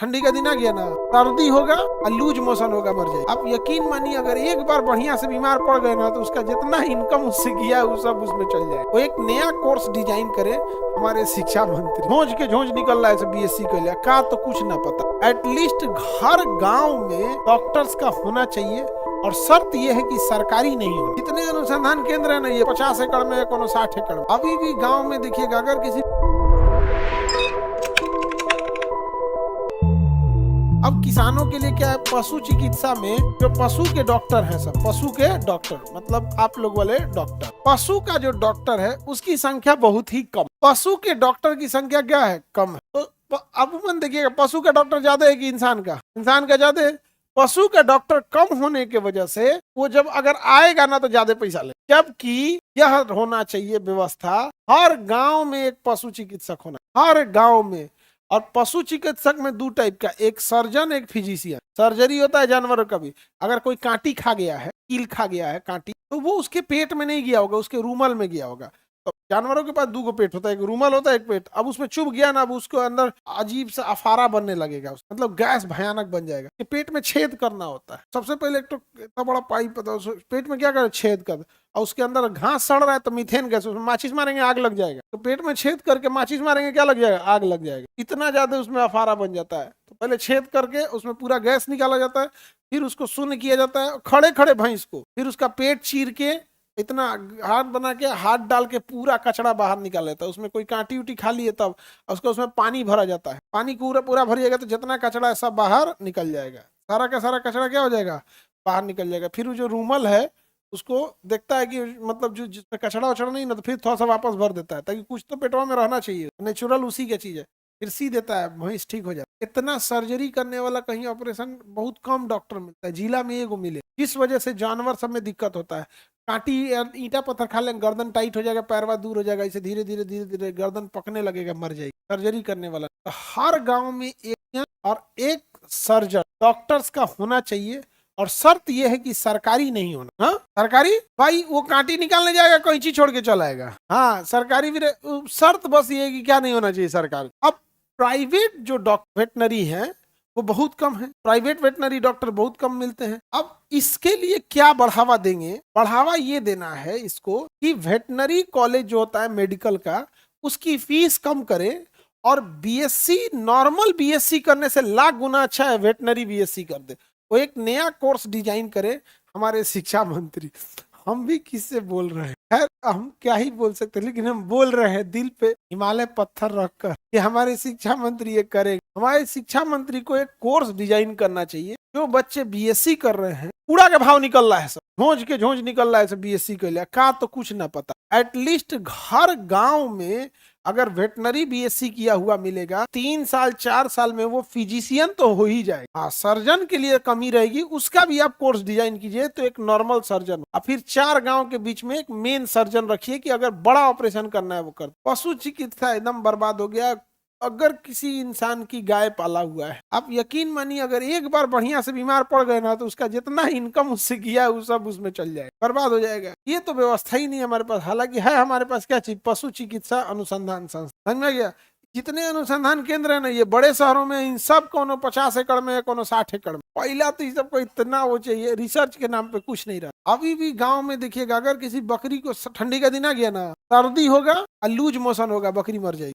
ठंडी का दिन आ गया ना, सर्दी होगा और लूज मोशन होगा, मर जाए। आप यकीन मानिए, अगर एक बार बढ़िया से बीमार पड़ गए ना तो उसका जितना इनकम उससे किया है वो सब उसमें चल जाए। वो एक नया कोर्स डिजाइन करे हमारे शिक्षा मंत्री, झोंझ के झोंझ निकल रहा है बीएससी के लिए का तो कुछ ना पता। एटलीस्ट हर गाँव में डॉक्टर्स का होना चाहिए और शर्त यह है कि सरकारी नहीं हो। जितने अनुसंधान केंद्र है ना, ये 50 एकड़ में, कोनो 60 एकड़ में। अभी भी गांव में देखिएगा, अगर किसी अब किसानों के लिए क्या है, पशु चिकित्सा में जो पशु के डॉक्टर हैं, सब पशु के डॉक्टर मतलब आप लोग वाले डॉक्टर, पशु का जो डॉक्टर है उसकी संख्या बहुत ही कम। पशु के डॉक्टर की संख्या क्या है, कम है। तो अमूमन देखिएगा, पशु का डॉक्टर ज्यादा है कि इंसान का ज्यादा है। पशु का डॉक्टर कम होने के वजह से वो जब अगर आएगा ना तो ज्यादा पैसा ले, जबकि यह होना चाहिए व्यवस्था, हर गांव में एक पशु चिकित्सक होना, हर गांव में। और पशु चिकित्सक में दो टाइप का, एक सर्जन, एक फिजिशियन। सर्जरी होता है जानवरों का भी, अगर कोई कांटी खा गया है, कील खा गया है कांटी, तो वो उसके पेट में नहीं गया होगा, उसके रूमल में गया होगा। तो जानवरों के पास दो गो पेट होता है, एक रूमल होता है, एक पेट। अब उसमें चुभ गया ना, अब उसको अंदर अजीब सा अफारा बनने लगेगा, मतलब गैस भयानक बन जाएगा। कि पेट में छेद करना होता है सबसे पहले। एक तो इतना बड़ा पाइप होता है, पेट में क्या करे, छेद कर, और उसके अंदर घास सड़ रहा है तो मीथेन गैस, उसमें माचिस मारेंगे आग लग जाएगा। तो पेट में छेद करके माचिस मारेंगे, क्या लग जाएगा, आग लग जाएगा। इतना ज्यादा उसमें अफारा बन जाता है। तो पहले छेद करके उसमें पूरा गैस निकाला जाता है, फिर उसको शून्य किया जाता है खड़े खड़े भैंस को, फिर उसका पेट चीर के इतना हाथ बना के हाथ डाल के पूरा कचड़ा बाहर निकाल लेता है। उसमें कोई कांटी उटी खा लिए तब उसको उसमें पानी भरा जाता है, पानी पूरा पूरा भरिएगा तो जितना कचड़ा है सब बाहर निकल जाएगा, सारा का सारा कचड़ा क्या हो जाएगा, बाहर निकल जाएगा। फिर वो जो रूमल है उसको देखता है कि मतलब जो जिसमें कचड़ा वचड़ा नहीं ना, तो फिर थोड़ा सा वापस भर देता है, ताकि कुछ तो पेटवा में रहना चाहिए, नेचुरल उसी की चीज है। फिर सी देता है, भैंस ठीक हो जाता है। इतना सर्जरी करने वाला कहीं ऑपरेशन बहुत कम डॉक्टर मिलता है, जिला में एगो मिले, जिस वजह से जानवर सब में दिक्कत होता है। कांटी ईंटा पत्थर खा लेंगे, गर्दन टाइट हो जाएगा, पैरवा दूर हो जाएगा, इसे धीरे धीरे धीरे धीरे गर्दन पकने लगेगा, मर जाएगी। सर्जरी करने वाला तो हर गांव में एक और एक सर्जन डॉक्टर्स का होना चाहिए। और शर्त यह है कि सरकारी नहीं होना। हाँ, सरकारी भाई वो कांटी निकालने जाएगा, कोई चीज छोड़ के चला आएगा। हाँ, सरकारी भी शर्त बस ये है कि क्या नहीं होना चाहिए, सरकारी। अब प्राइवेट जो डॉक्टर वेटनरी है वो बहुत कम है, प्राइवेट वेटनरी डॉक्टर बहुत कम मिलते हैं। अब इसके लिए क्या बढ़ावा देंगे, बढ़ावा ये देना है इसको कि वेटनरी कॉलेज जो होता है मेडिकल का, उसकी फीस कम करे, और बीएससी नॉर्मल बीएससी करने से लाख गुना अच्छा है वेटनरी बीएससी कर दे। वो एक नया कोर्स डिजाइन करे हमारे शिक्षा मंत्री। हम भी किससे बोल रहे हैं, खैर हम क्या ही बोल सकते हैं, लेकिन हम बोल रहे हैं दिल पे हिमालय पत्थर रखकर कि हमारे शिक्षा मंत्री ये करेंगे। हमारे शिक्षा मंत्री को एक कोर्स डिजाइन करना चाहिए। जो बच्चे बीएससी कर रहे हैं, कूड़ा के भाव निकल रहा है, सब झोंझ के झोंझ निकल रहा है सब बीएससी के लिए का तो कुछ ना पता। एटलीस्ट हर गांव में अगर वेटनरी बीएससी किया हुआ मिलेगा, 3 साल 4 साल में वो फिजिशियन तो हो ही जाएगा। हाँ, सर्जन के लिए कमी रहेगी, उसका भी आप कोर्स डिजाइन कीजिए तो एक नॉर्मल सर्जन, और फिर 4 गांव के बीच में एक मेन सर्जन रखिए कि अगर बड़ा ऑपरेशन करना है वो कर। पशु चिकित्सा एकदम बर्बाद हो गया। अगर किसी इंसान की गाय पाला हुआ है, आप यकीन मानिए, अगर एक बार बढ़िया से बीमार पड़ गए ना तो उसका जितना इनकम उससे किया है वो सब उसमें चल जाएगा, बर्बाद हो जाएगा। ये तो व्यवस्था ही नहीं हमारे पास। हालांकि है हमारे पास क्या चीज, पशु चिकित्सा अनुसंधान संस्था, समझ में गया। जितने अनुसंधान केंद्र है ना, ये बड़े शहरों में, इन सब कोनो 50 एकड़ में, कोनो 60 एकड़ में। पहला तो इस सबको इतना वो चाहिए, रिसर्च के नाम पे कुछ नहीं रहा। अभी भी गांव में देखिएगा, अगर किसी बकरी को ठंडी का दिन आ गया ना, सर्दी होगा और लूज मोशन होगा, बकरी मर जाएगी।